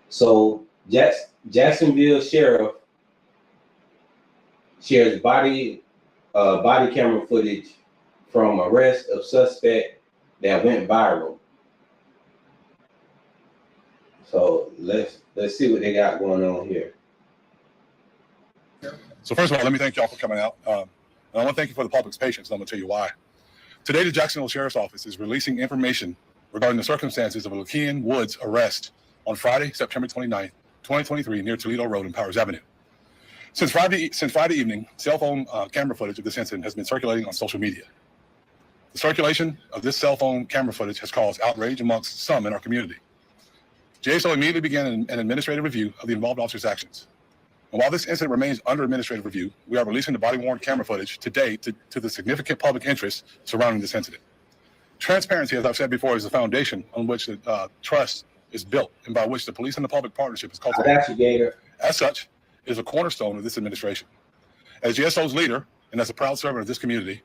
So Jacksonville Sheriff shares body camera footage from arrest of suspect that went viral. So let's see what they got going on here. So first of all, let me thank y'all for coming out. And I want to thank you for the public's patience, and I'm going to tell you why. Today, the Jacksonville Sheriff's Office is releasing information regarding the circumstances of a Lakean Woods arrest on Friday, September 29th, 2023, near Toledo Road and Powers Avenue. Since Friday evening, cell phone camera footage of this incident has been circulating on social media. The circulation of this cell phone camera footage has caused outrage amongst some in our community. JSO immediately began an administrative review of the involved officer's actions. And while this incident remains under administrative review, we are releasing the body-worn camera footage today to the significant public interest surrounding this incident. Transparency, as I've said before, is the foundation on which the trust is built and by which the police and the public partnership is cultivated. I got you, Gator. As such, it is a cornerstone of this administration. As GSO's leader and as a proud servant of this community,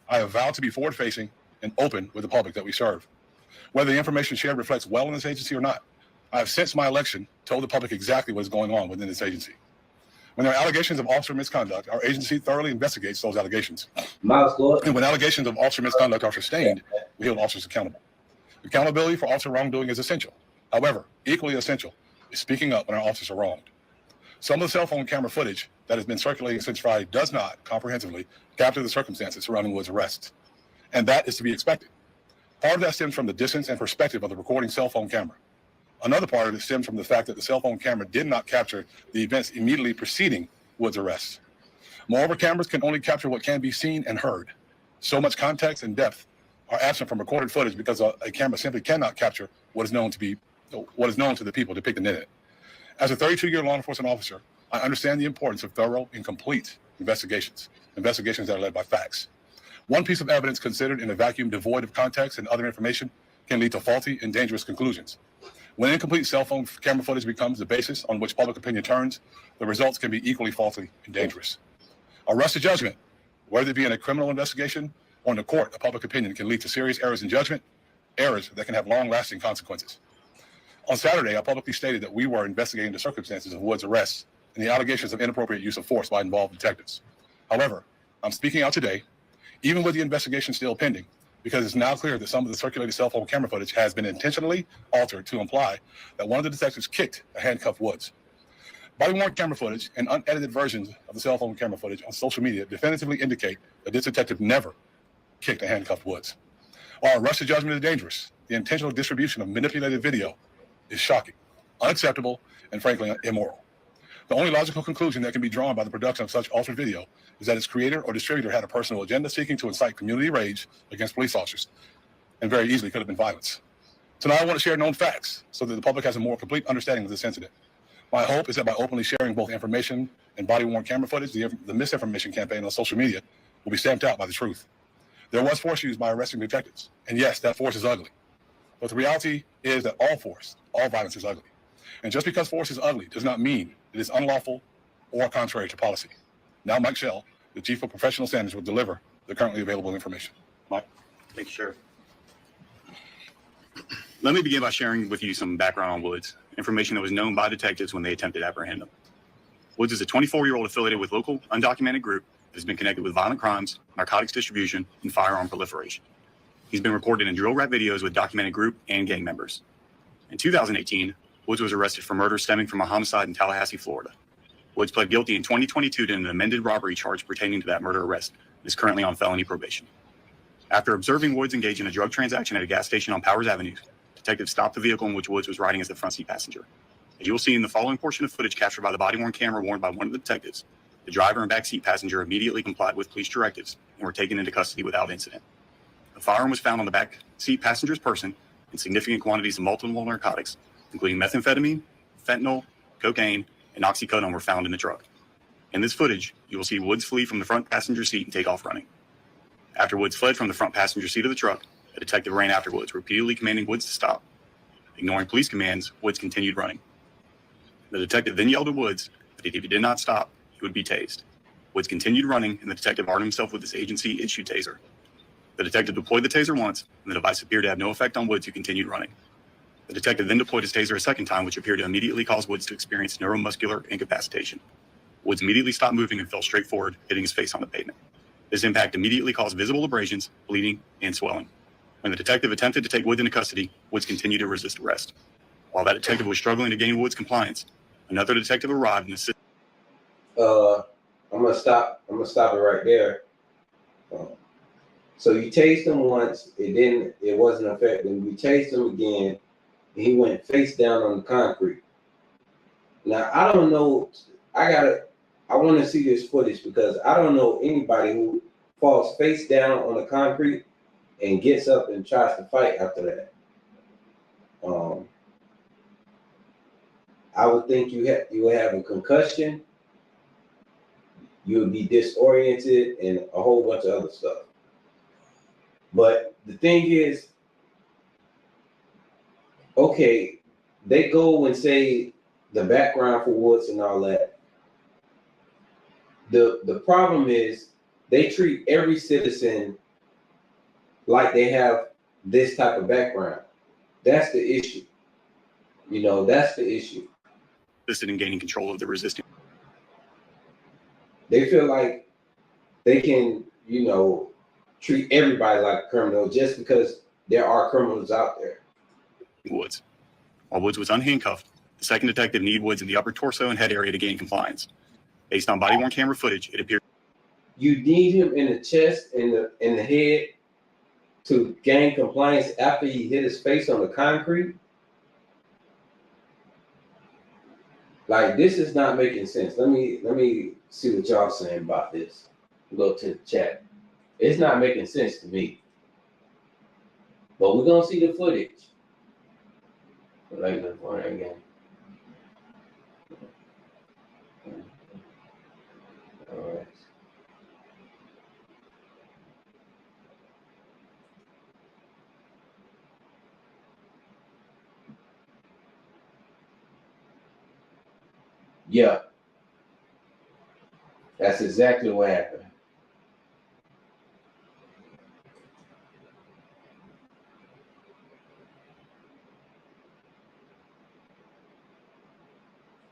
I have vowed to be forward-facing and open with the public that we serve. Whether the information shared reflects well in this agency or not, I have since my election told the public exactly what is going on within this agency. When there are allegations of officer misconduct, our agency thoroughly investigates those allegations. And when allegations of officer misconduct are sustained, we hold officers accountable. Accountability for officer wrongdoing is essential. However, equally essential is speaking up when our officers are wronged. Some of the cell phone camera footage that has been circulating since Friday does not comprehensively capture the circumstances surrounding Woods' arrest. And that is to be expected. Part of that stems from the distance and perspective of the recording cell phone camera. Another part of it stems from the fact that the cell phone camera did not capture the events immediately preceding Woods' arrest. Moreover, cameras can only capture what can be seen and heard. So much context and depth are absent from recorded footage because a camera simply cannot capture what is known to the people depicted in it. As a 32-year law enforcement officer, I understand the importance of thorough and complete investigations that are led by facts. One piece of evidence considered in a vacuum devoid of context and other information can lead to faulty and dangerous conclusions. When incomplete cell phone camera footage becomes the basis on which public opinion turns, the results can be equally faulty and dangerous. A rush to judgment, whether it be in a criminal investigation or in the court of public opinion, can lead to serious errors in judgment, errors that can have long-lasting consequences. On Saturday, I publicly stated that we were investigating the circumstances of Woods' arrest and the allegations of inappropriate use of force by involved detectives. However, I'm speaking out today, even with the investigation still pending, because it's now clear that some of the circulated cell phone camera footage has been intentionally altered to imply that one of the detectives kicked a handcuffed Woods. Body-worn camera footage and unedited versions of the cell phone camera footage on social media definitively indicate that this detective never kicked a handcuffed Woods. While a rush to judgment is dangerous, the intentional distribution of manipulated video is shocking, unacceptable, and frankly immoral. The only logical conclusion that can be drawn by the production of such altered video is that its creator or distributor had a personal agenda seeking to incite community rage against police officers, and very easily could have been violence. Tonight, I want to share known facts so that the public has a more complete understanding of this incident. My hope is that by openly sharing both information and body-worn camera footage, the misinformation campaign on social media will be stamped out by the truth. There was force used by arresting detectives, and yes, that force is ugly. But the reality is that all violence is ugly. And just because force is ugly does not mean it is unlawful or contrary to policy. Now, Mike Schell, the Chief of Professional Standards, will deliver the currently available information. Mike. Thank you, Sheriff. Let me begin by sharing with you some background on Woods, information that was known by detectives when they attempted to apprehend him. Woods is a 24-year-old affiliated with local undocumented group that has been connected with violent crimes, narcotics distribution, and firearm proliferation. He's been recorded in drill rap videos with documented group and gang members. In 2018, Woods was arrested for murder stemming from a homicide in Tallahassee, Florida. Woods pled guilty in 2022 to an amended robbery charge pertaining to that murder arrest and is currently on felony probation. After observing Woods engage in a drug transaction at a gas station on Powers Avenue, detectives stopped the vehicle in which Woods was riding as the front seat passenger. As you will see in the following portion of footage captured by the body-worn camera worn by one of the detectives, the driver and backseat passenger immediately complied with police directives and were taken into custody without incident. A firearm was found on the back seat passenger's person, and significant quantities of multiple narcotics, including methamphetamine, fentanyl, cocaine, and oxycodone were found in the truck. In this footage, you will see Woods flee from the front passenger seat and take off running. After Woods fled from the front passenger seat of the truck, a detective ran after Woods, repeatedly commanding Woods to stop. Ignoring police commands, Woods continued running. The detective then yelled at Woods that if he did not stop, he would be tased. Woods continued running, and the detective armed himself with his agency-issued taser. The detective deployed the taser once, and the device appeared to have no effect on Woods, who continued running. The detective then deployed his taser a second time, which appeared to immediately cause Woods to experience neuromuscular incapacitation. Woods immediately stopped moving and fell straight forward, hitting his face on the pavement. This impact immediately caused visible abrasions, bleeding, and swelling. When the detective attempted to take Woods into custody, Woods continued to resist arrest. While that detective was struggling to gain Woods' compliance, another detective arrived and assisted. I'm gonna stop it right there. So you tased him once, it wasn't effective. You tased him again, and he went face down on the concrete. Now I don't know, I want to see this footage because I don't know anybody who falls face down on the concrete and gets up and tries to fight after that. I would think you would have a concussion, you would be disoriented, and a whole bunch of other stuff. But the thing is, okay, they go and say the background for Woods and all that. The problem is they treat every citizen like they have this type of background. That's the issue. That's the issue. Assisted in gaining control of the resisting. They feel like they can, treat everybody like a criminal just because there are criminals out there. Woods. While Woods was unhandcuffed, the second detective needed Woods in the upper torso and head area to gain compliance. Based on body-worn camera footage, it appeared you need him in the chest and the head to gain compliance after he hit his face on the concrete. Like, this is not making sense. Let me see what y'all saying about this. Go to the chat. It's not making sense to me. But we're gonna see the footage. Like the point again. All right. Yeah. That's exactly what happened.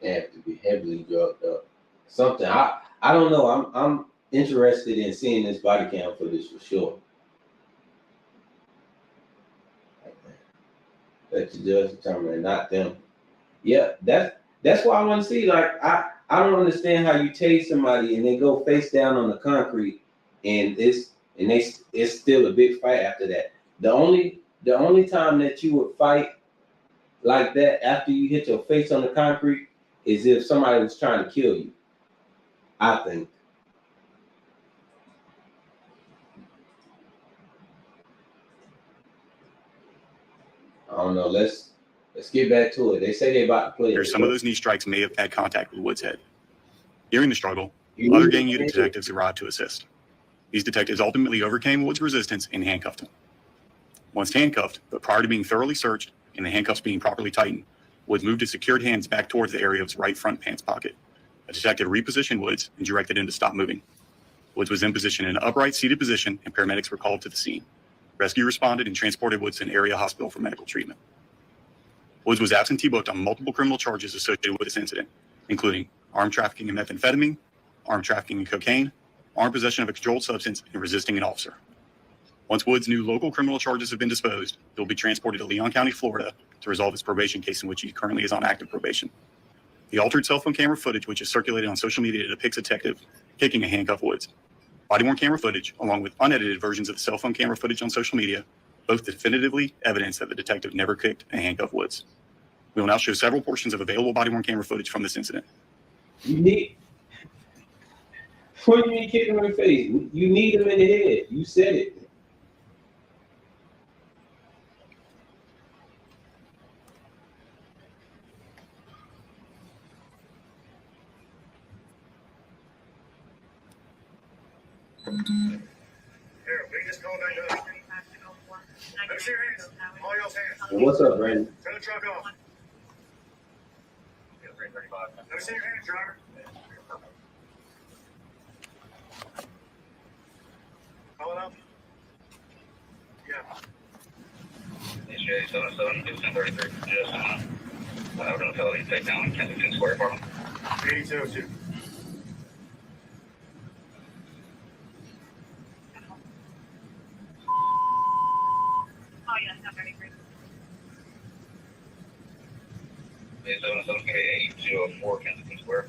They have to be heavily drugged up. Something I don't know. I'm interested in seeing this body cam footage for sure. Let the judge determine it, not them. Yeah, that's why I want to see. Like, I don't understand how you tase somebody and they go face down on the concrete, and it's still a big fight after that. The only time that you would fight like that after you hit your face on the concrete is if somebody was trying to kill you, I think. I don't know. Let's get back to it. They say they about to play it. some of those knee strikes may have had contact with Woods' head. During the struggle, other gang unit detectives arrived to assist. These detectives ultimately overcame Woods' resistance and handcuffed him. Once handcuffed, but prior to being thoroughly searched and the handcuffs being properly tightened, Woods moved his secured hands back towards the area of his right front pants pocket. A detective repositioned Woods and directed him to stop moving. Woods was then positioned in an upright seated position, and paramedics were called to the scene. Rescue responded and transported Woods to an area hospital for medical treatment. Woods was absentee booked on multiple criminal charges associated with this incident, including armed trafficking in methamphetamine, armed trafficking in cocaine, armed possession of a controlled substance, and resisting an officer. Once Woods' new local criminal charges have been disposed, he will be transported to Leon County, Florida, to resolve his probation case in which he currently is on active probation. The altered cell phone camera footage, which is circulated on social media, depicts a detective kicking a handcuffed Woods. Body-worn camera footage, along with unedited versions of the cell phone camera footage on social media, both definitively evidence that the detective never kicked a handcuffed Woods. We will now show several portions of available body-worn camera footage from this incident. What do you mean kick him in the face? You need him in the head. You said it. Here, we just called 911. Let me see your hands. All y'all's hands. What's up, Brandon? Turn the truck off. Let me see your hands, driver. Call it up. Yeah. Issue 77, 1533, just out of felony takedown in Kensington Square, Harlem. 8202. Oh, yes, I'm ready for you. 877 Kensington Square.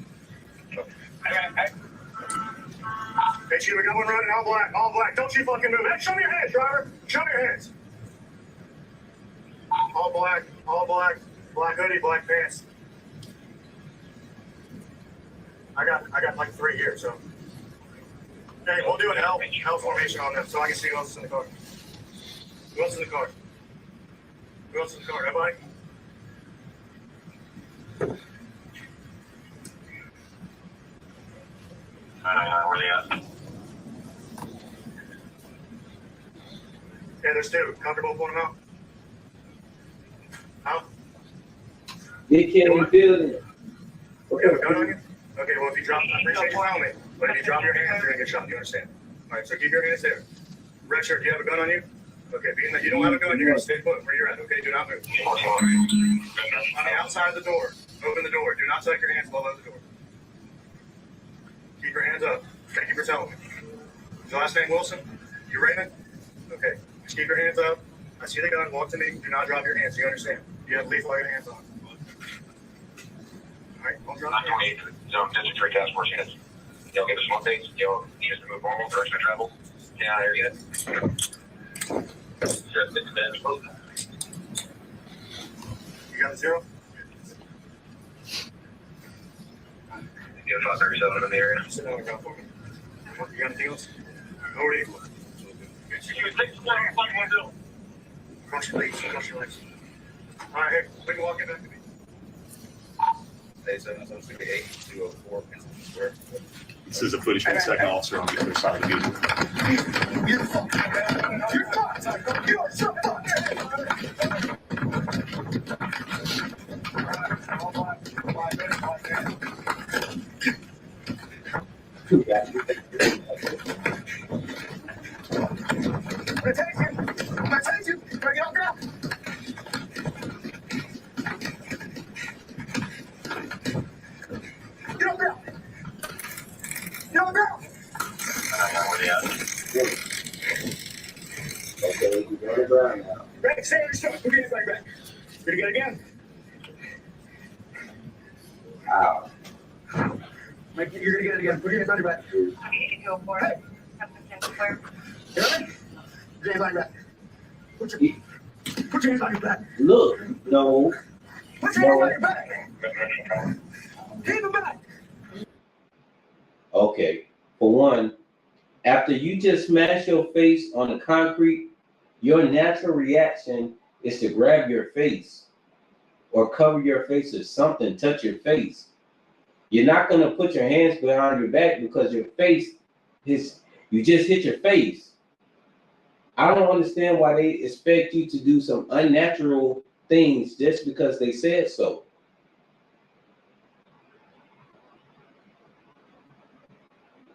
Hey, Chief, we got one running all black, all black. Don't you fucking move. Hey, show me your hands, driver. Show me your hands. All black, black hoodie, black pants. I got like 3 here, so. Hey, we'll do an L formation on them so I can see who else is in the car. Who else is in the car? Who else is in the car? Everybody? Where they at? Yeah, there's 2. Comfortable pulling them out? Huh? They can't even feel it. Okay, we gun on you? Okay, well, if you drop, I appreciate you telling me, but if you drop your hands, you're gonna get shot, you understand? All right, so keep your hands there. Red shirt, do you have a gun on you? Okay, being that you don't have a gun, you're gonna stay put where you're at, okay? Do not move. On the outside of the door, open the door. Do not take your hands below the door. Keep your hands up. Thank you for telling me. Is your last name Wilson? You Raymond? Okay, just keep your hands up. I see the gun, walk to me. Do not drop your hands, you understand? You have lethal your hands on. All right, don't drop your hands. 928, so District 3 Task Force units. Y'all give us one thing. Y'all need us to move normal direction of travel. Get out of there yet? Just get to bed. You got a 0? You have 537 in the area. Sit down and go for me. You got anything else? Over to you. Cross your legs, cross your legs. All right, here, we can walk it back to me. 877 204 Kensington Square. This is a footage from the second officer on the other side of the vehicle. You're fucked. You're fucked. You're so fucked. Okay, you got it right now. Back, say your stuff. Put your hands back. Gonna get it again. Wow. Mike, you're gonna get it again. Put your hands on your back. You ready? Put your hands on your back. Put your hands on your back. Look, no. Put your hands on your back. Keep it back. Okay, for one, after you just smash your face on the concrete, your natural reaction is to grab your face or cover your face or something, touch your face. You're not gonna put your hands behind your back because your face is, you just hit your face. I don't understand why they expect you to do some unnatural things just because they said so.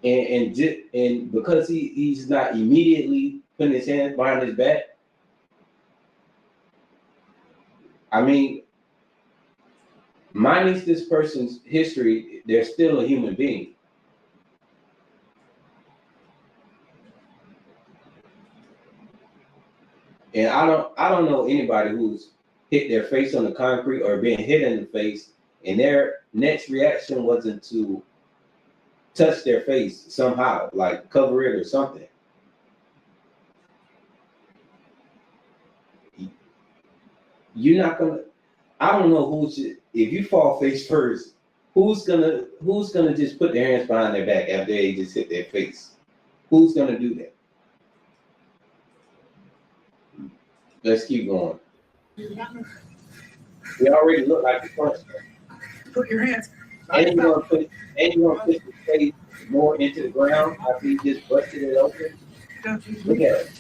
And because he's not immediately putting his hands behind his back, I mean, minus this person's history, they're still a human being. And I don't know anybody who's hit their face on the concrete or been hit in the face, and their next reaction wasn't to touch their face somehow, like cover it or something. You're not gonna, I don't know who should, if you fall face first, who's gonna just put their hands behind their back after they just hit their face? Who's gonna do that? Let's keep going. We already look like the front. Put your hands. And you want to put your face more into the ground after you just busted it open? Look at it.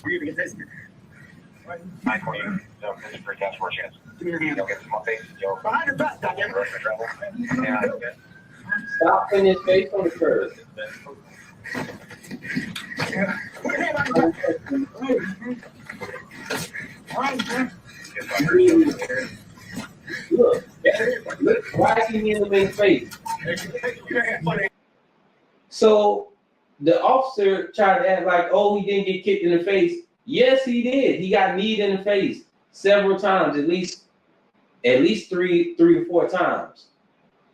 You're gonna get this. 928, so District Task Force units. Give me your hand. Y'all get some face. Y'all Behind your back, goddamn. direction of travel. Get out of there. Stop putting his face on the curb. Put your hand on your back. kneeing him in the face. So the officer tried to act like, oh, he didn't get kicked in the face. Yes, he did. He got kneed in the face several times, at least three to four times.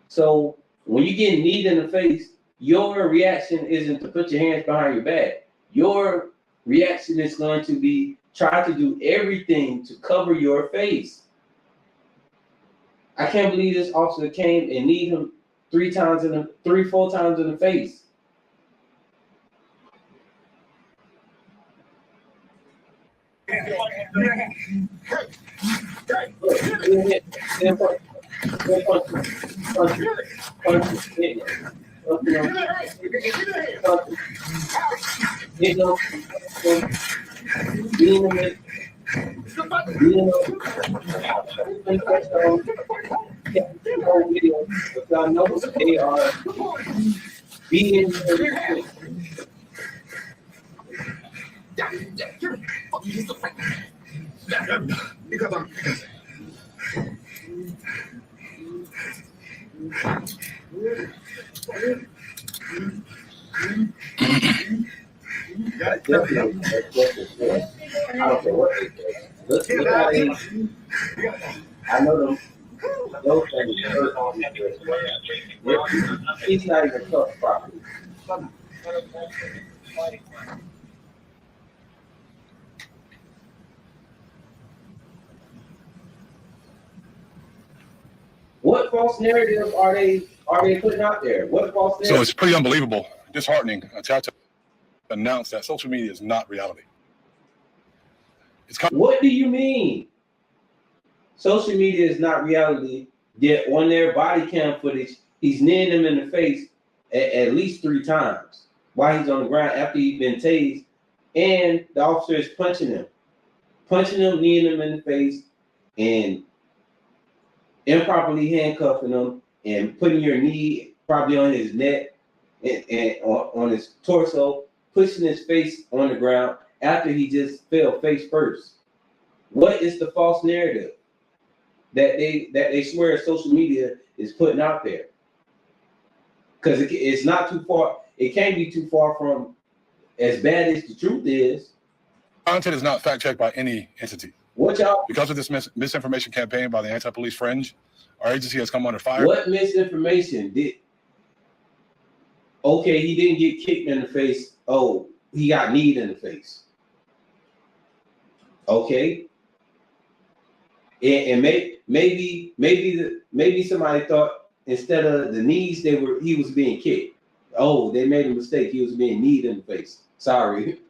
So when you get kneed in the face, your reaction isn't to put your hands behind your back. Your reaction is going to be try to do everything to cover your face. I can't believe this officer came and kneed him 4 times in the face. I know them. Those things he's not even touched properly. What false narrative are they putting out there? What false narrative? So it's pretty unbelievable, disheartening to announce that social media is not reality. What do you mean? Social media is not reality. Yet on their body cam footage, he's kneeing him in the face at least 3 times while he's on the ground after he's been tased, and the officer is punching him, kneeing him in the face, and improperly handcuffing him and putting your knee probably on his neck and on his torso, pushing his face on the ground after he just fell face first. What is the false narrative that they swear social media is putting out there? Because it's not too far. It can't be too far from as bad as the truth is. Content is not fact checked by any entity. What y'all? Because of this misinformation campaign by the anti-police fringe, our agency has come under fire. What misinformation did? Okay, he didn't get kicked in the face. Oh, he got kneed in the face. Okay. And maybe somebody thought instead of the knees he was being kicked. Oh, they made a mistake. He was being kneed in the face. Sorry.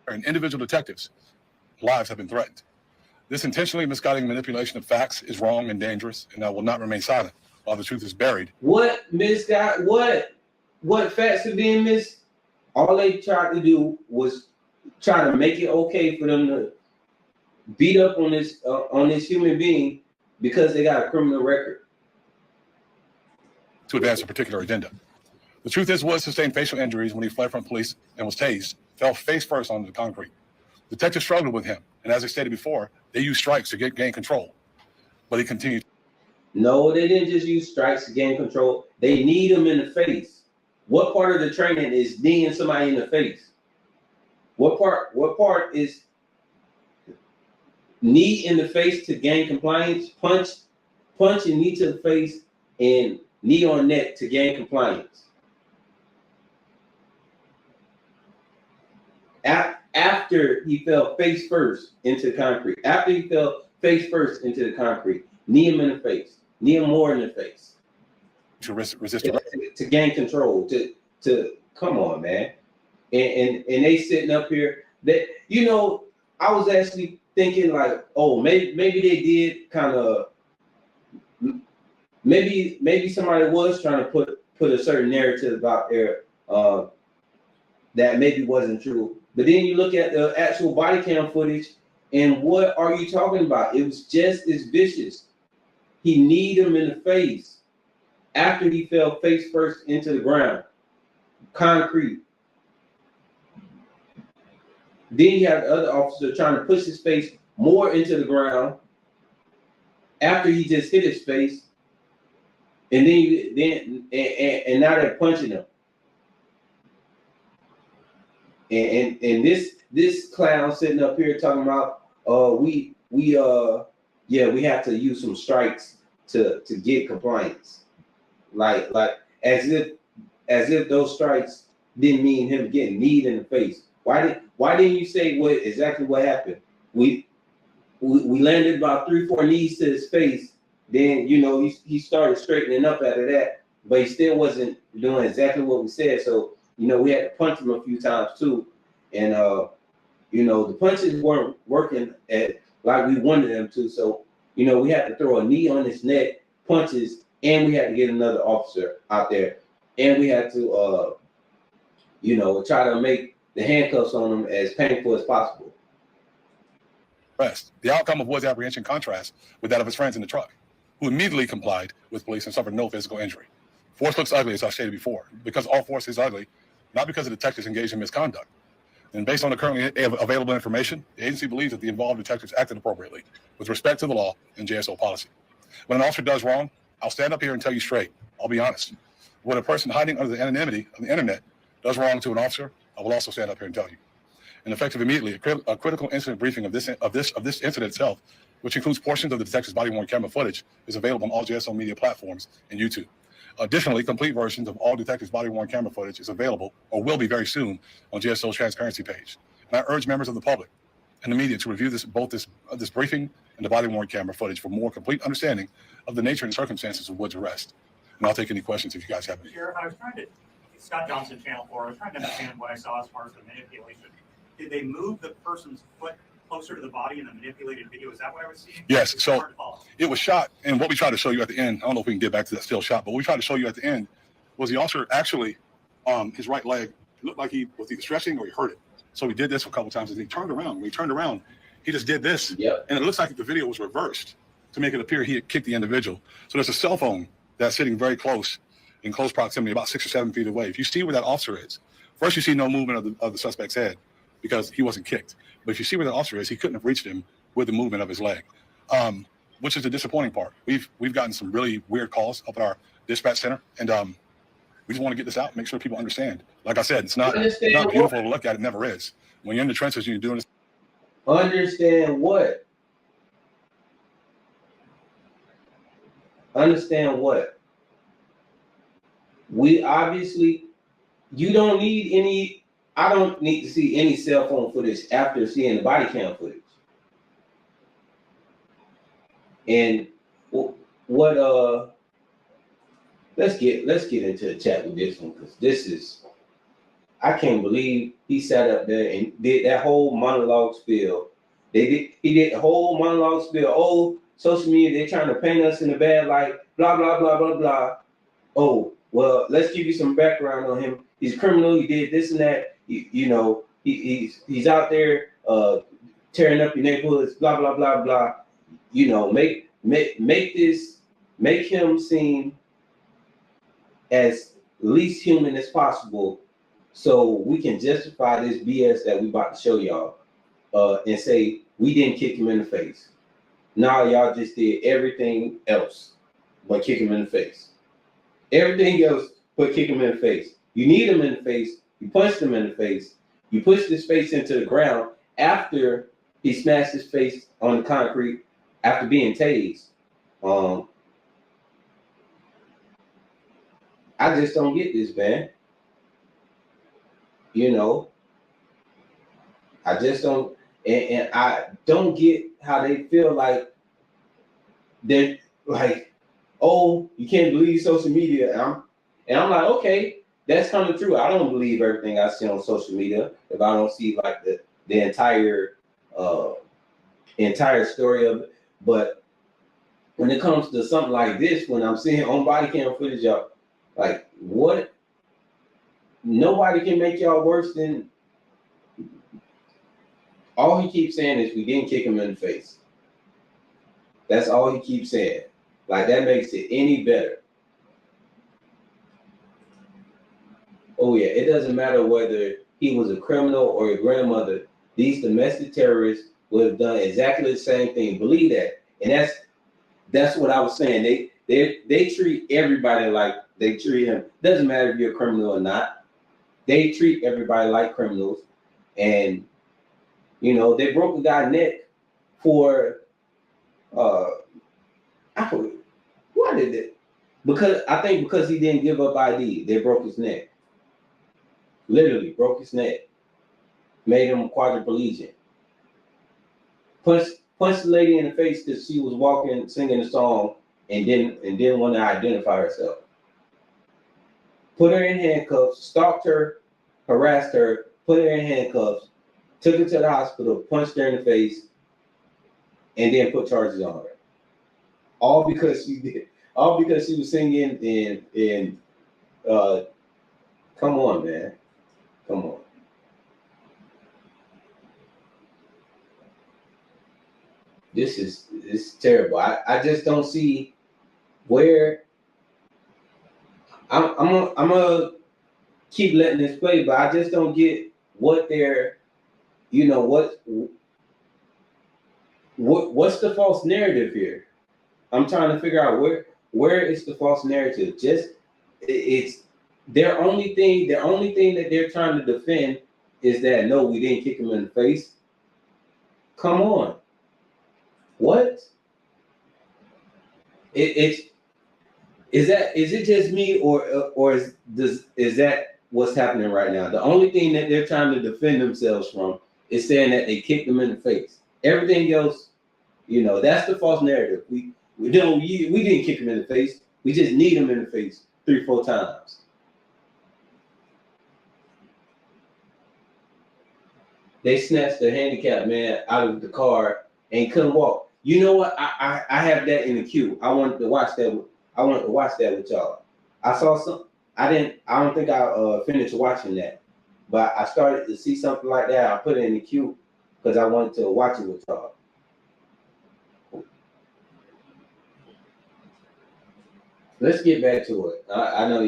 And individual detectives' lives have been threatened. This intentionally misguiding manipulation of facts is wrong and dangerous, and I will not remain silent while the truth is buried. What facts are being missed? All they tried to do was try to make it okay for them to beat up on this human being because they got a criminal record. To advance a particular agenda. The truth is, Woods sustained facial injuries when he fled from police and was tased, fell face first onto the concrete. Detectives struggled with him, and as I stated before, they used strikes to gain control. But he continued. No, they didn't just use strikes to gain control. They kneed him in the face. What part of the training is kneeing somebody in the face? What part is knee in the face to gain compliance? Punch and knee to the face and knee on neck to gain compliance. After he fell face first into the concrete. After he fell face first into the concrete, knee him in the face. Knee him more in the face. To resist to gain control. To come on, man. And they sitting up here that I was actually thinking like, oh, maybe they did kind of maybe somebody was trying to put a certain narrative out there that maybe wasn't true. But then you look at the actual body cam footage, and what are you talking about? It was just as vicious. He kneed him in the face after he fell face first into the ground. Concrete. Then you have the other officer trying to push his face more into the ground after he just hit his face. And then now they're punching him. And this clown sitting up here talking about we have to use some strikes to get compliance. Like as if those strikes didn't mean him getting kneed in the face. Why didn't you say exactly what happened? We landed about 3-4 knees to his face. Then he started straightening up after that, but he still wasn't doing exactly what we said. So we had to punch him a few times too, and the punches weren't working like we wanted them to. So we had to throw a knee on his neck, punches, and we had to get another officer out there, and we had to try to make the handcuffs on him as painful as possible. Arrest. The outcome of Wood's apprehension contrasts with that of his friends in the truck, who immediately complied with police and suffered no physical injury. Force looks ugly, as I stated before, because all force is ugly, not because the detectives engaged in misconduct. And based on the currently available information, the agency believes that the involved detectives acted appropriately with respect to the law and JSO policy. When an officer does wrong, I'll stand up here and tell you straight. I'll be honest. When a person hiding under the anonymity of the internet does wrong to an officer, I will also stand up here and tell you. And effective immediately, a critical incident briefing of this incident itself, which includes portions of the detective's body-worn camera footage, is available on all JSO media platforms and YouTube. Additionally, complete versions of all detectives' body-worn camera footage is available or will be very soon on JSO's transparency page. And I urge members of the public and the media to review this briefing and the body-worn camera footage for more complete understanding of the nature and circumstances of Wood's arrest. And I'll take any questions if you guys have any. Sheriff, I was trying to, Scott Johnson, Channel 4, I was trying to understand what I saw as far as the manipulation. Did they move the person's foot closer to the body in the manipulated video? Is that what I was seeing? Yes, so it was shot, and what we tried to show you at the end, I don't know if we can get back to that still shot, but what we tried to show you at the end was the officer actually, his right leg looked like he was either stretching or he hurt it. So he did this a couple times, and he turned around. When he turned around, he just did this. Yep. And it looks like the video was reversed to make it appear he had kicked the individual. So there's a cell phone that's sitting very close, in close proximity, about 6 or 7 feet away. If you see where that officer is, first you see no movement of the suspect's head because he wasn't kicked. But if you see where the officer is, he couldn't have reached him with the movement of his leg, which is the disappointing part. We've gotten some really weird calls up at our dispatch center, and we just want to get this out, make sure people understand. Like I said, it's not beautiful to look at. It never is. When you're in the trenches and you're doing this. Understand what? Understand what? We obviously, you don't need any. I don't need to see any cell phone footage after seeing the body cam footage. And what let's get into the chat with this one, because this is, I can't believe he sat up there and did that whole monologue spiel. He did the whole monologue spiel. Oh, social media, they're trying to paint us in a bad light, blah, blah, blah, blah, blah. Oh, well, let's give you some background on him. He's a criminal, he did this and that. He's out there tearing up your neighborhoods, blah, blah, blah, blah. Make him seem as least human as possible, so we can justify this BS that we about to show y'all, and say we didn't kick him in the face. Nah, y'all just did everything else but kick him in the face. Everything else but kick him in the face. You need him in the face. You punched him in the face. You pushed his face into the ground after he smashed his face on the concrete after being tased. I just don't get this, man. I just don't, and I don't get how they feel like they're like, oh, you can't believe social media. And I'm like, okay, that's kind of true. I don't believe everything I see on social media if I don't see like the entire story of it. But when it comes to something like this, when I'm seeing on body cam footage, y'all, like, what? Nobody can make y'all worse than. All he keeps saying is we didn't kick him in the face. That's all he keeps saying. Like, that makes it any better. Oh yeah, it doesn't matter whether he was a criminal or a grandmother. These domestic terrorists would have done exactly the same thing. Believe that. And that's what I was saying. They treat everybody like they treat him. Doesn't matter if you're a criminal or not. They treat everybody like criminals, and you know they broke a guy's neck for I forget why did they? Because he didn't give up ID, they broke his neck. Literally broke his neck, made him quadriplegic. Punched the lady in the face because she was walking, singing a song, and didn't want to identify herself. Put her in handcuffs, stalked her, harassed her, put her in handcuffs, took her to the hospital, punched her in the face, and then put charges on her. All because she was singing and come on, man. Come on. This is terrible. I just don't see where I'm gonna keep letting this play, but I just don't get what they're, you know, what's the false narrative here? I'm trying to figure out where is the false narrative. It's their only thing that they're trying to defend is that no, we didn't kick him in the face. Come on. What? Is it just me or is that what's happening right now? The only thing that they're trying to defend themselves from is saying that they kicked him in the face. Everything else, you know, that's the false narrative. We didn't kick him in the face. We just need him in the face 3-4 times. They snatched the handicapped man out of the car and couldn't walk. You know what? I have that in the queue. I wanted to watch that with y'all. I saw some. I don't think I finished watching that, but I started to see something like that. I put it in the queue because I wanted to watch it with y'all. Let's get back to it. I know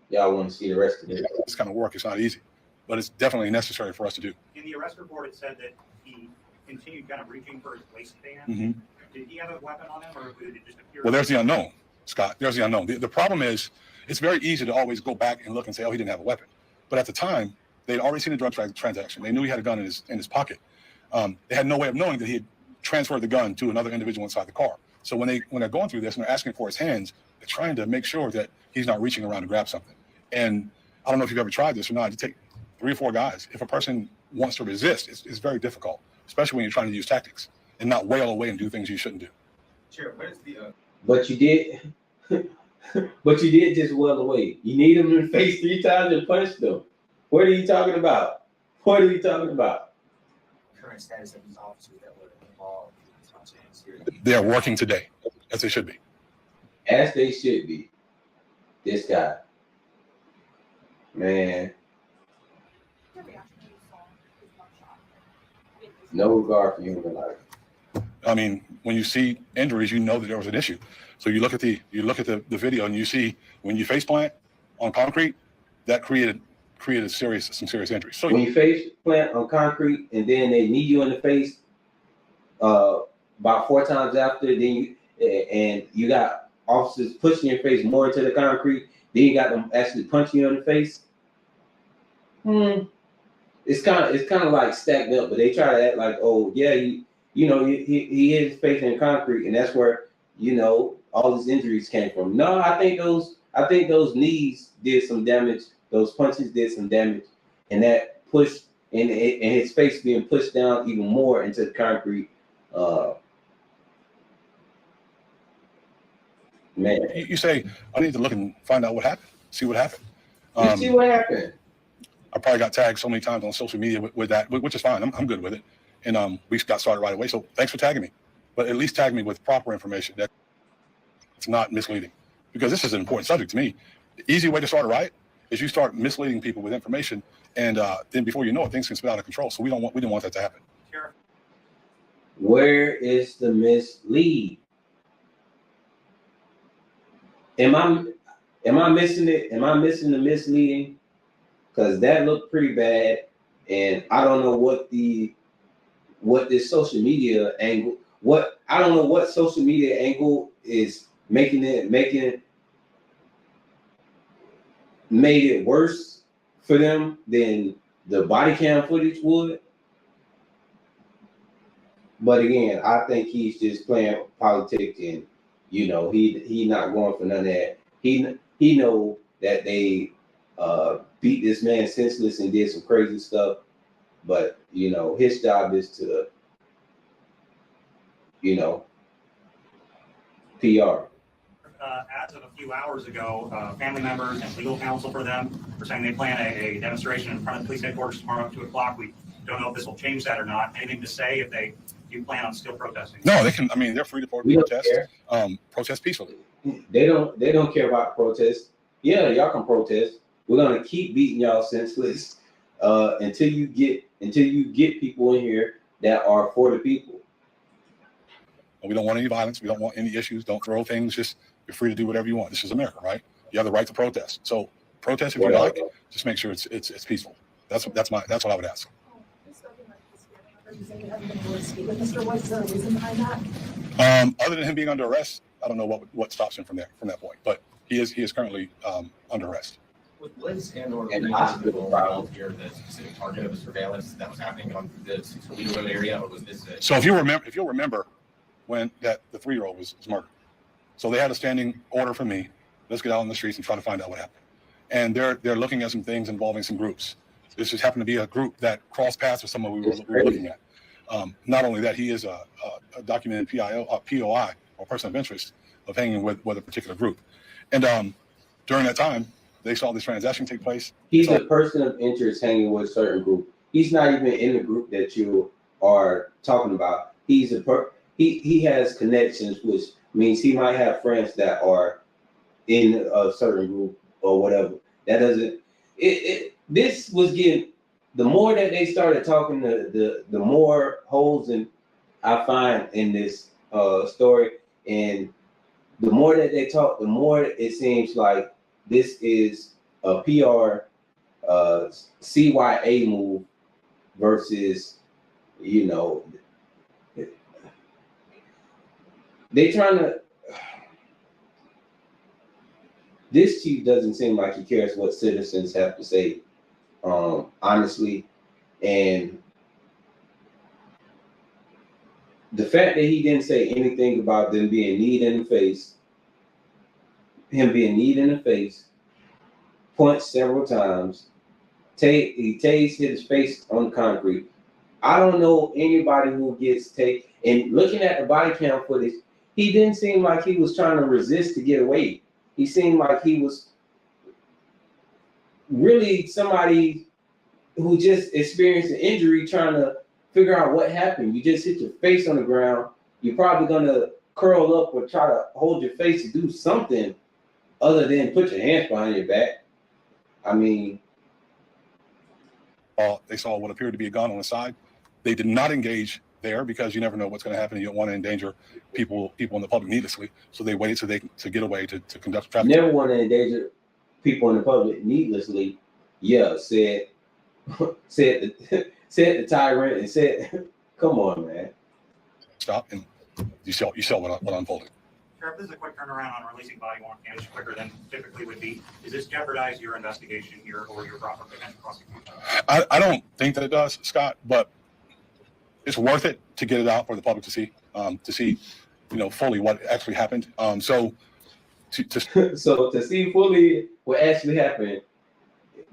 y'all want to see the rest of it. This kind of work is not easy, but it's definitely necessary for us to do. In the arrest report, it said that he continued kind of reaching for his waistband. Mm-hmm. Did he have a weapon on him, or did it just appear? Well, there's the unknown, Scott. There's the unknown. The problem is, it's very easy to always go back and look and say, oh, he didn't have a weapon. But at the time, they'd already seen a drug transaction. They knew he had a gun in his pocket. They had no way of knowing that he had transferred the gun to another individual inside the car. So when they're going through this and they're asking for his hands, they're trying to make sure that he's not reaching around to grab something. And I don't know if you've ever tried this or not. You take 3 or 4 guys. If a person wants to resist, it's very difficult, especially when you're trying to use tactics and not wail away and do things you shouldn't do. Chair, what is the But you did but you did just wail away. You need him in the face 3 times and punch them. What are you talking about? What are you talking about? current status of these officers that were involved in this incident here? They are working today, as they should be. As they should be. This guy. Man. No regard for human life. I mean, when you see injuries, you know that there was an issue. So you look at the video and you see when you face plant on concrete, that created some serious injuries. So when you face plant on concrete and then they knee you in the face about 4 times after, then you got officers pushing your face more into the concrete, then you got them actually punching you in the face. It's kind of like stacked up, but they try to act like, oh yeah, he is facing concrete, and that's where all his injuries came from. No, I think those knees did some damage. Those punches did some damage, and that pushed and his face being pushed down even more into the concrete. Man, you say, I need to look and find out what happened, see what happened. You see what happened? I probably got tagged so many times on social media with that, which is fine. I'm good with it. And we got started right away. So thanks for tagging me. But at least tag me with proper information that it's not misleading. Because this is an important subject to me. The easy way to start a riot is you start misleading people with information, and then before you know it, things can spin out of control. So we didn't want that to happen. Sure. Where is the mislead? Am I missing it? Am I missing the misleading? Because that looked pretty bad, and I don't know what this social media angle. I don't know what social media angle is made it worse for them than the body cam footage would. But again, I think he's just playing politics, and you know, he not going for none of that. He know that they beat this man senseless and did some crazy stuff, but you know, his job is to, you know, PR. As of a few hours ago, family members and legal counsel for them were saying they plan a demonstration in front of police headquarters tomorrow at 2 o'clock. We don't know if this will change that or not. Anything to say if they do plan on still protesting? No, they can. I mean, they're free to protest. Protest peacefully. They don't care about protests. Yeah, y'all can protest. We're gonna keep beating y'all senseless until you get people in here that are for the people. We don't want any violence. We don't want any issues. Don't throw things. Just you're free to do whatever you want. This is America, right? You have the right to protest. So protest if you like. Just make sure it's peaceful. That's what I would ask. Other than him being under arrest, I don't know what stops him from that point. But he is currently under arrest. With Liz and the hospital around here, the specific target of the surveillance that was happening on the Toledo area, or was this? So if you'll remember when the 3-year-old was murdered, so they had a standing order from me. Let's get out on the streets and try to find out what happened. And they're looking at some things involving some groups. This just happened to be a group that crossed paths with someone we were looking at. Not only that, he is a documented POI, or person of interest, of hanging with a particular group. And during that time, they saw this transaction take place. He's a person of interest hanging with a certain group. He's not even in the group that you are talking about. He's he has connections, which means he might have friends that are in a certain group or whatever. That doesn't. This was getting. The more that they started talking, the more holes I find in this story, and the more that they talk, the more it seems like this is a PR CYA move versus, you know, they trying to. This chief doesn't seem like he cares what citizens have to say. Honestly, and the fact that he didn't say anything about them being kneed in the face, punched several times, he tased his face on concrete. I don't know anybody who gets tased. And looking at the body cam footage, he didn't seem like he was trying to resist to get away. He seemed like he was really somebody who just experienced an injury trying to figure out what happened. You just hit your face on the ground. You're probably gonna curl up or try to hold your face to do something other than put your hands behind your back. I mean, they saw what appeared to be a gun on the side. They did not engage there because you never know what's going to happen. You don't want to endanger people in the public needlessly. So they waited to get away to conduct traffic. Never want to endanger people in the public needlessly. Yeah, said the tyrant and said, "Come on, man." Stop, and you saw what unfolded. Sheriff, this is a quick turnaround on releasing body worn candidates quicker than typically would be. Does this jeopardize your investigation here or your proper potential prosecution? I don't think that it does, Scott, but it's worth it to get it out for the public to see, fully what actually happened. So to see fully what actually happened,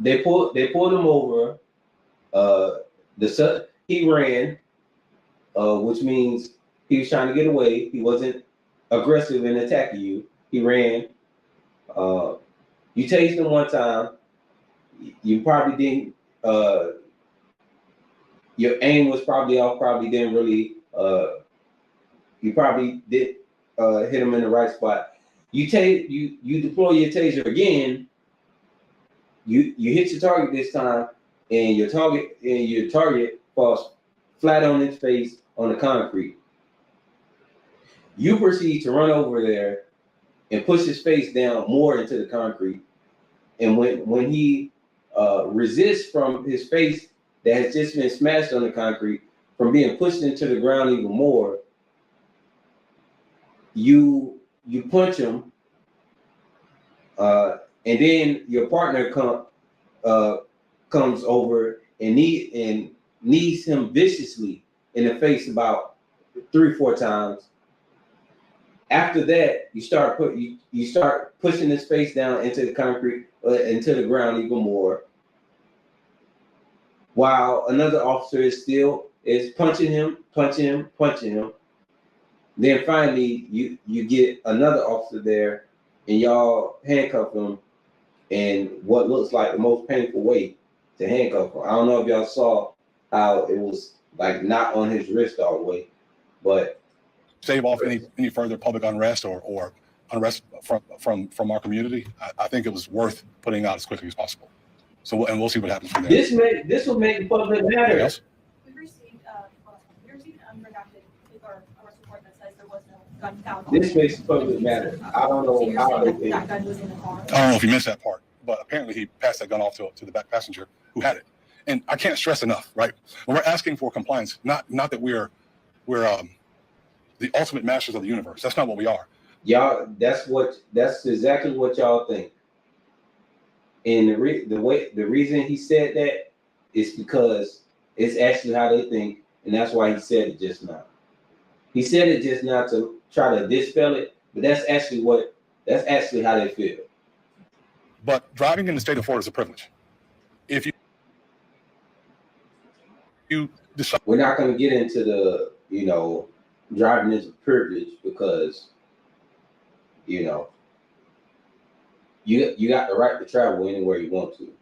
they pulled him over. He ran, which means he was trying to get away. He wasn't aggressive in attacking you. He ran. You tased him one time. You probably didn't. Your aim was probably off. Probably didn't really. You probably did hit him in the right spot. You deploy your taser again. You hit your target this time, and your target falls flat on its face on the concrete. You proceed to run over there and push his face down more into the concrete. And when he resists from his face that has just been smashed on the concrete from being pushed into the ground even more, you you punch him, and then your partner comes over and knees him viciously in the face about 3 or 4 times. After that, you start pushing his face down into the concrete, into the ground even more, while another officer is punching him. Then finally, you get another officer there, and y'all handcuff him in what looks like the most painful way to handcuff him. I don't know if y'all saw how it was like not on his wrist all the way, but save off any further public unrest or unrest from our community. I think it was worth putting out as quickly as possible. So we'll see what happens from there. This will make the public matter. Yes. We received an unredacted or arrest report that says there was no gun found. This makes the public matter. I don't know how they think. That gun was in the car. I don't know if you missed that part, but apparently he passed that gun off to the back passenger who had it. And I can't stress enough, right? When we're asking for compliance, not that we're the ultimate masters of the universe. That's not what we are. Y'all, that's exactly what y'all think. And the reason he said that is because it's actually how they think, and that's why he said it just now. He said it just now to try to dispel it, but that's actually how they feel. But driving in the state of Florida is a privilege. If you decide, we're not going to get into the, driving is a privilege because, you got the right to travel anywhere you want to.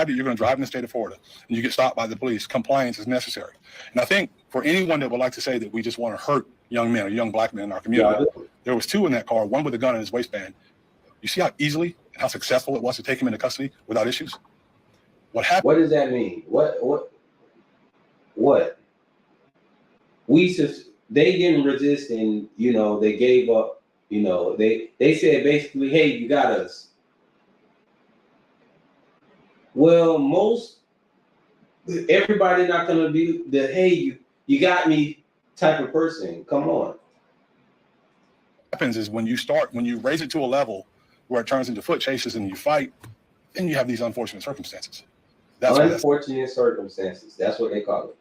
You're going to drive in the state of Florida and you get stopped by the police, compliance is necessary. And I think for anyone that would like to say that we just want to hurt young men or young black men in our community, there was 2 in that car, one with a gun in his waistband. You see how easily and how successful it was to take him into custody without issues? What happened? What does that mean? What? They didn't resist, and they gave up. They said basically, hey, you got us. Well, everybody not gonna be the hey, you got me type of person. Come on. What happens is when you raise it to a level where it turns into foot chases and you fight, then you have these unfortunate circumstances. Unfortunate circumstances. That's what they call it.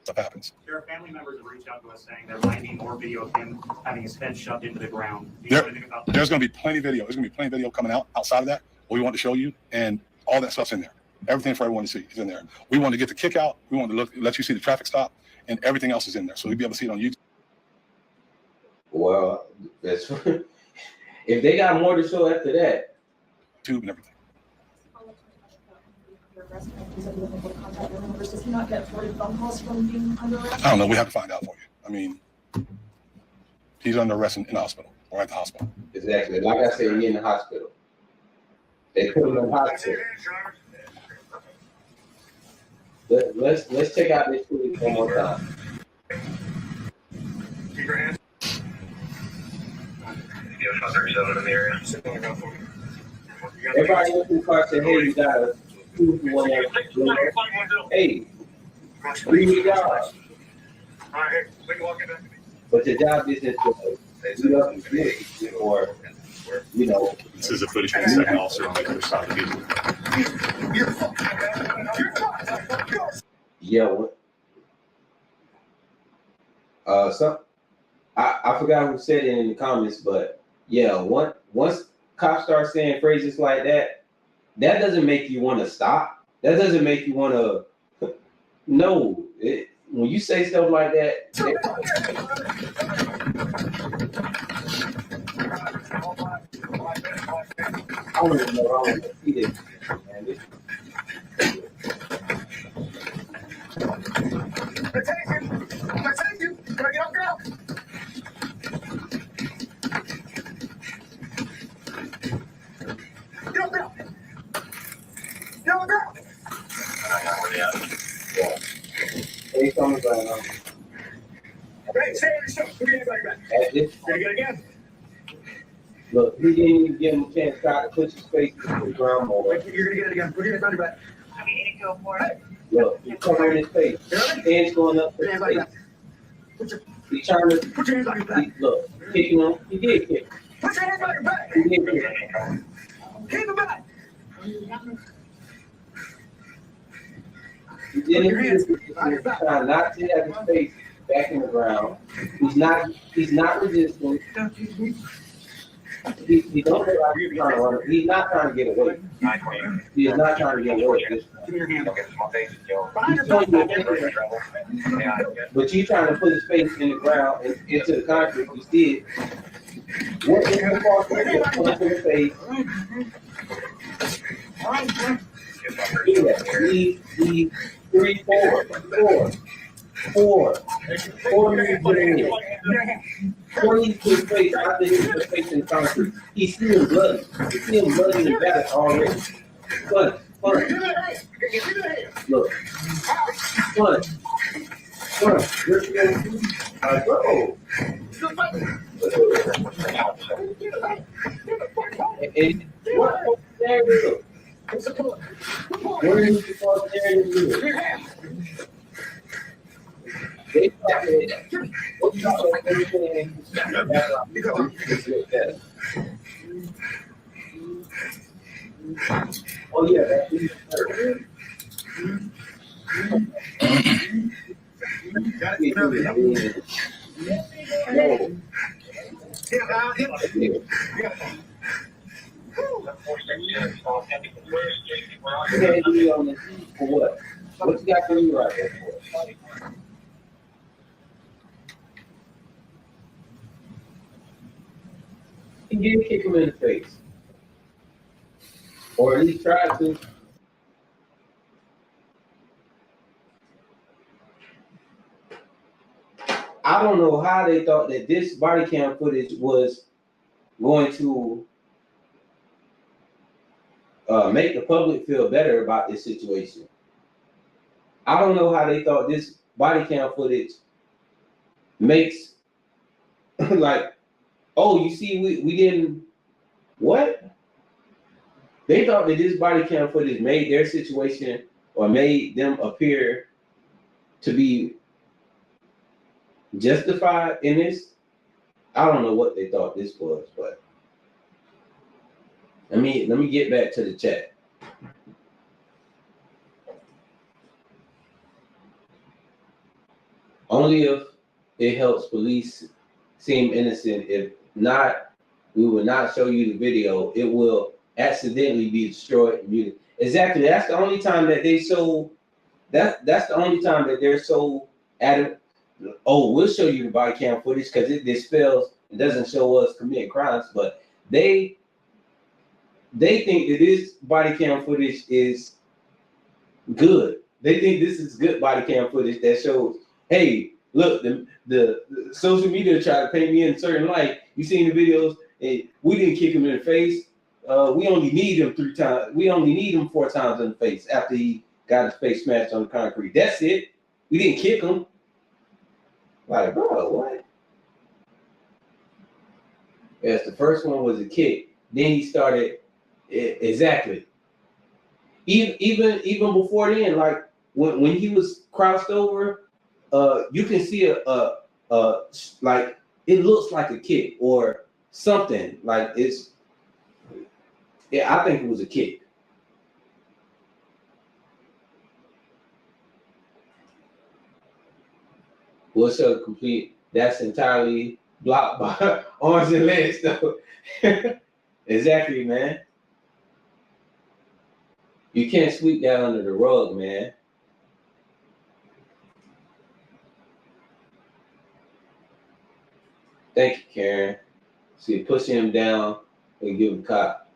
Stuff happens. There are family members that reached out to us saying there might be more video of him having his head shoved into the ground. Do you know anything about that? There's going to be plenty of video. There's going to be plenty of video coming outside of that. What we want to show you, and all that stuff's in there. Everything for everyone to see is in there. We want to get the kick out. We want to let you see the traffic stop, and everything else is in there. So you'll be able to see it on YouTube. Well, that's if they got more to show after that. YouTube and everything. Does he not get 40 phone calls from being under arrest? I don't know. We have to find out for you. I mean, he's under arrest in the hospital or at the hospital. Exactly. Like I said, he's in the hospital. They put him in the hospital. Let's check out this tweet one more time. Keep your hands. You have 537 in the area. Sit down and go for it. Everybody in the car said, hey, you got us. Hey, do your job. All right, hey, we can walk it back. But your job isn't to do up and get or, This is a footage from the second officer on the other side of the vehicle. Yeah, I forgot who said it in the comments, but yeah, once cops start saying phrases like that, that doesn't make you want to stop. That doesn't make you want to. No, when you say stuff like that. I don't even know how to repeat it, man. Hey, someone's going on. Hey, say yourself. We're getting back. Again. Look, he didn't even give him a chance to try to push his face into the ground more. You're gonna get it again. We're getting it back. Look, he's covering his face. Hands going up to his face. He trying to Put your hands on your back. look, kicking him. He did kick him. Put your hands on your back. He did kick him. Keep it back. He didn't kick him. He's trying not to have his face back in the ground. He's not resisting. He don't look like he's trying to run. He's not trying to get away. He is not trying to get away. Give me your hand. Don't get small face, yo. He's showing you First travel. Yeah, but you trying to put his face in the ground and into the concrete. You did. What is the fault? Punch in the face. Do that. He 3, 4 minutes. 4 minutes to his face after he hit his face in the concrete. He's still bloody. He's still bloody and battered already. Punch. Look. Punch. Go. And what there you go. Where is the fuck there you go? They started. What you talking about everything? Oh yeah, that's for what? What you got for me right there for? You can kick him in the face. Or at least try to. I don't know how they thought that this body cam footage was going to make the public feel better about this situation. I don't know how they thought this body cam footage makes like, oh, you see, we didn't, what? They thought that this body cam footage made their situation or made them appear to be justified in this. I don't know what they thought this was, but let me get back to the chat. Only if it helps police seem innocent. If not, we will not show you the video. It will accidentally be destroyed and muted. Exactly. That's the only time that they show. That's the only time that they're so adamant. Oh, we'll show you the body cam footage because it dispels. It doesn't show us committing crimes, but they think that this body cam footage is good. They think this is good body cam footage that shows, hey, look, the social media tried to paint me in a certain light. You seen the videos, and we didn't kick him in the face. We only need him 3 times. We only need him 4 times in the face after he got his face smashed on the concrete. That's it. We didn't kick him. Like, bro, what? Yes, the first one was a kick. Then he started exactly. Even before then, like when he was crouched over, you can see a like it looks like a kick or something. Like it's, yeah, I think it was a kick. We'll show the complete. That's entirely blocked by arms and legs, though. Exactly, man. You can't sweep that under the rug, man. Thank you, Karen. See, pushing him down and give him a cop.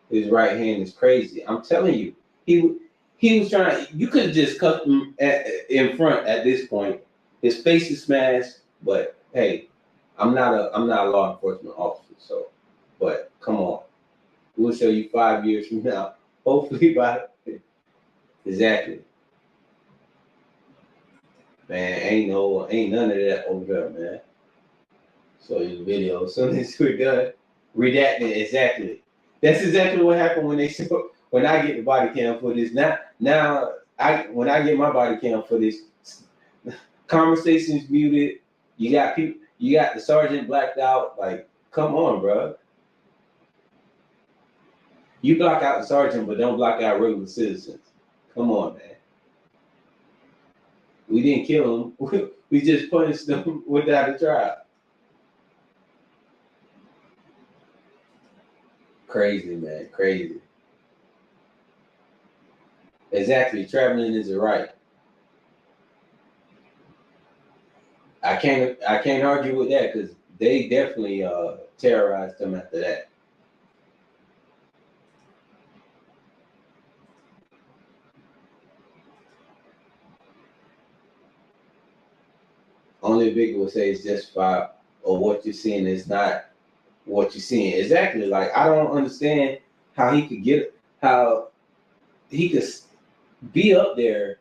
His right hand is crazy. I'm telling you, he was trying. You could have just cut him in front at this point. His face is smashed, but hey, I'm not a law enforcement officer, so. But come on, we'll show you 5 years from now. Hopefully by exactly. Man, ain't none of that over there, man. So the video, as soon as we're done, redacted exactly. That's exactly what happened when they show, when I get the body cam footage. When I get my body cam footage, conversations muted, You got people. You got the sergeant blacked out. Like, come on, bro. You block out the sergeant, but don't block out regular citizens. Come on, man. We didn't kill them. We just punished them without a trial. Crazy, man. Crazy. Exactly. Traveling is a right. I can't argue with that because they definitely terrorized them after that. Only Big would say it's justified, or what you're seeing is not what you're seeing. Exactly. Like, I don't understand how he could be up there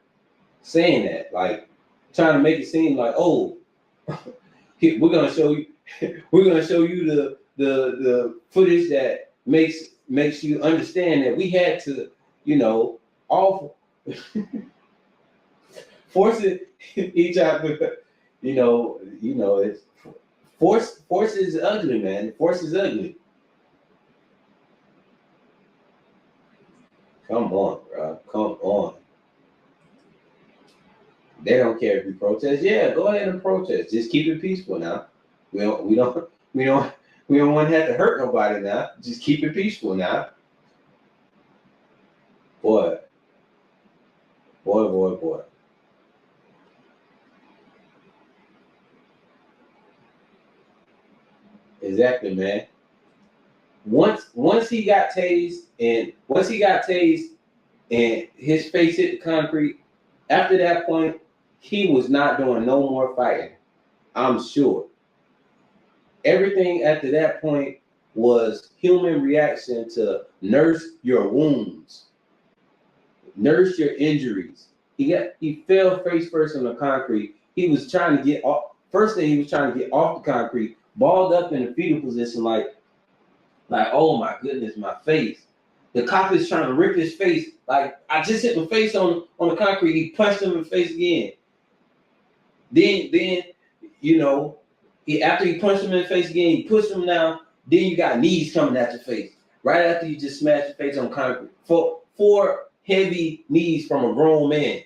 saying that, like trying to make it seem like, oh, we're gonna show you the footage that makes you understand that we had to, all force it each other. It's force is ugly, man. Force is ugly. Come on, bro. Come on. They don't care if you protest. Yeah, go ahead and protest. Just keep it peaceful now. We don't want to have to hurt nobody now. Just keep it peaceful now. Boy. Exactly, man. Once he got tased and his face hit the concrete, after that point, he was not doing no more fighting. I'm sure. Everything after that point was human reaction to nurse your wounds, nurse your injuries. He fell face first on the concrete. He was trying to get off. First thing, he was trying to get off the concrete, balled up in a fetal position, like, oh my goodness, my face. The cop is trying to rip his face. Like, I just hit my face on the concrete. He punched him in the face again. Then after he punched him in the face again, he pushed him down. Then you got knees coming at your face. Right after you just smashed your face on concrete. Four heavy knees from a grown man.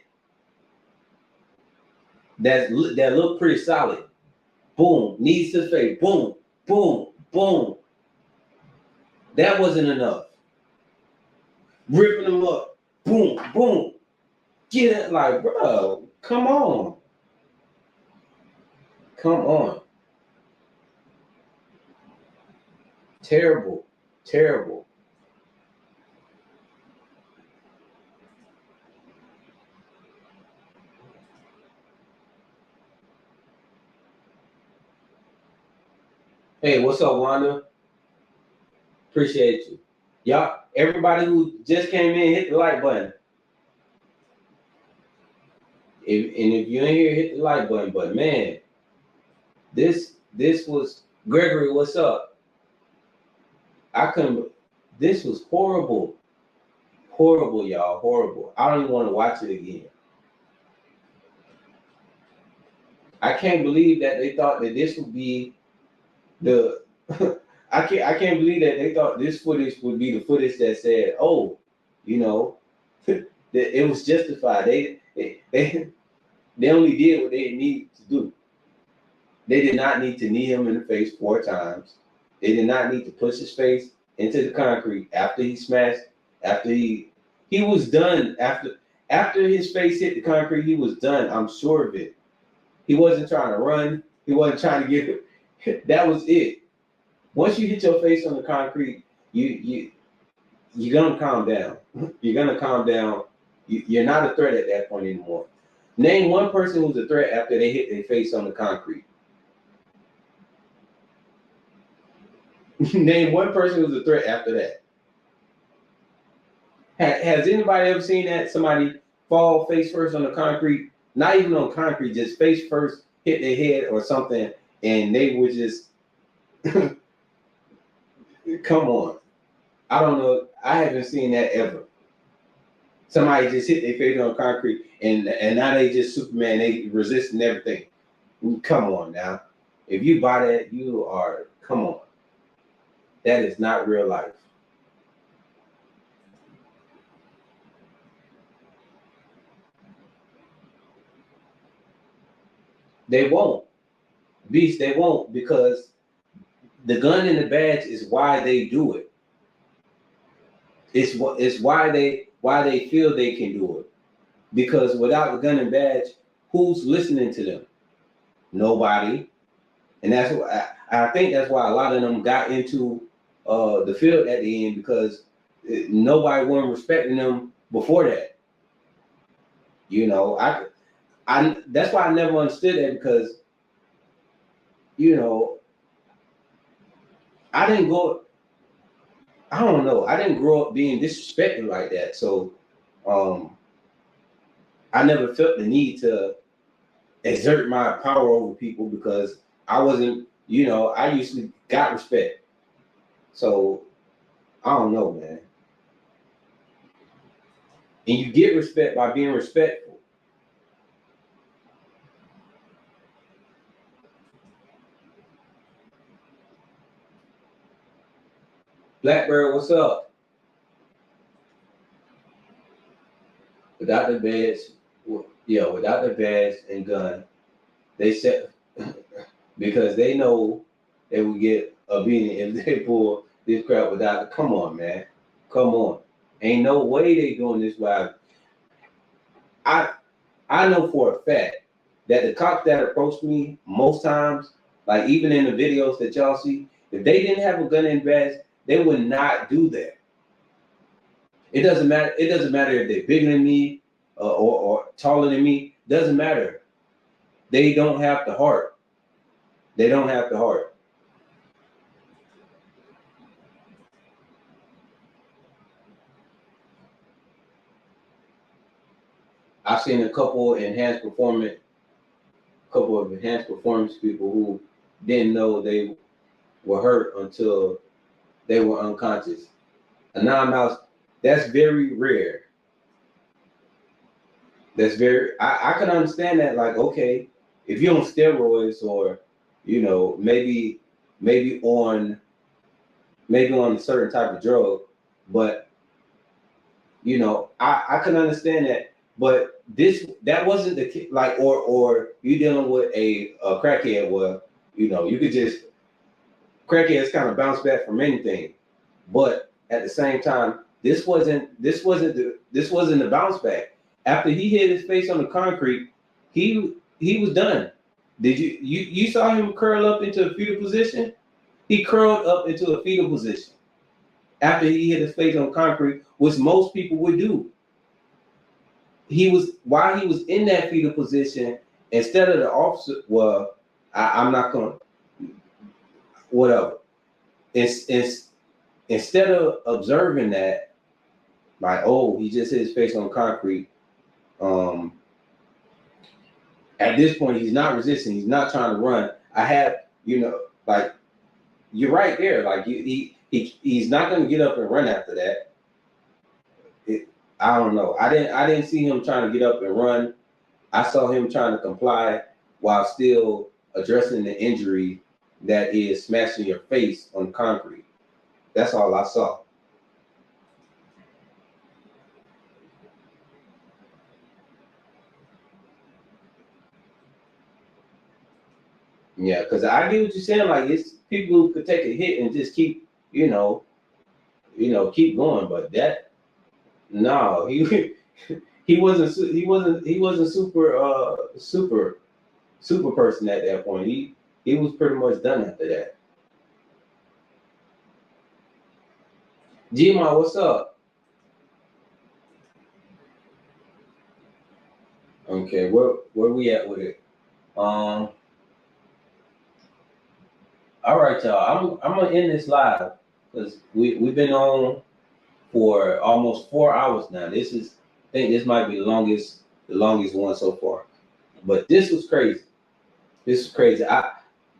That look pretty solid. Boom, knees to the face. Boom, boom, boom. That wasn't enough. Ripping them up. Boom, boom. Get it, like, bro, come on. Come on. Terrible. Terrible. Hey, what's up, Wanda? Appreciate you. Y'all, everybody who just came in, hit the like button. If you ain't here, hit the like button. But man, this was Gregory. What's up? This was horrible. Horrible, y'all. Horrible. I don't even want to watch it again. I can't believe that they thought that this would be the I can't believe that they thought this footage would be the footage that said, oh, that it was justified. They only did what they needed to do. They did not need to knee him in the face 4 times. They did not need to push his face into the concrete after he smashed, after he was done. After his face hit the concrete, he was done. I'm sure of it. He wasn't trying to run. He wasn't trying to get it. That was it. Once you hit your face on the concrete, you're gonna calm down. You're gonna calm down. You're not a threat at that point anymore. Name one person who's a threat after they hit their face on the concrete. Name one person who's a threat after that. Has anybody ever seen that? Somebody fall face first on the concrete, not even on concrete, just face first, hit their head or something, and they would just come on. I don't know. I haven't seen that ever. Somebody just hit their face on concrete and now they just Superman, they resisting everything. Come on now. If you buy that, come on. That is not real life. They won't. Beast, they won't, because the gun and the badge is why they do it. It's why they feel they can do it. Because without the gun and badge, who's listening to them? Nobody. And that's what I think that's why a lot of them got into the field at the end, because nobody wasn't respecting them before that. You know, I that's why I never understood that, because, you know, I didn't grow up being disrespected like that. So I never felt the need to exert my power over people, because I wasn't, you know, I usually got respect. So I don't know, man. And you get respect by being respectful. Blackbird, what's up? Without the badge, without the badge and gun, they said, because they know they would get a beating if they pull this crap without it. Come on, man. Come on. Ain't no way they doing this while I know for a fact that the cops that approach me most times, like even in the videos that y'all see, if they didn't have a gun and badge, they would not do that. It doesn't matter. It doesn't matter if they're bigger than me or taller than me. Doesn't matter. They don't have the heart. They don't have the heart. I've seen a couple of enhanced performance people who didn't know they were hurt until they were unconscious. A non-mouse, that's very rare. I can understand that, like, okay, if you're on steroids, or, you know, maybe on a certain type of drug, but, you know, I can understand that. But that wasn't the, like, or you dealing with a crackhead where, you know, you could just, crackheads kind of bounce back from anything. But at the same time, this wasn't the bounce back. After he hit his face on the concrete, he was done. Did you saw him curl up into a fetal position? He curled up into a fetal position after he hit his face on concrete, which most people would do. While he was in that fetal position, instead of the officer, well, I'm not gonna, whatever. Instead of observing that, like, oh, he just hit his face on concrete. At this point, he's not resisting. He's not trying to run. I have, you know, like, you're right there. Like, he's not going to get up and run after that. I don't know. I didn't see him trying to get up and run. I saw him trying to comply while still addressing the injury that is smashing your face on concrete. That's all I saw. Yeah, because I get what you're saying. Like, it's people who could take a hit and just keep, keep going. But that, no, he wasn't super person at that point. He was pretty much done after that. G-Ma, what's up? Okay, where we at with it? All right, y'all. I'm gonna end this live because we've been on for almost 4 hours now. I think this might be the longest one so far. But this was crazy.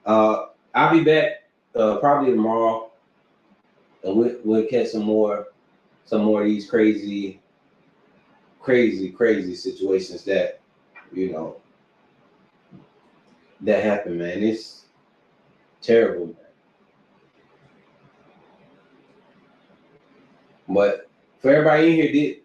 I'll be back probably tomorrow, and we'll catch some more of these crazy situations that, that happened, man. It's terrible, man. But for everybody in here,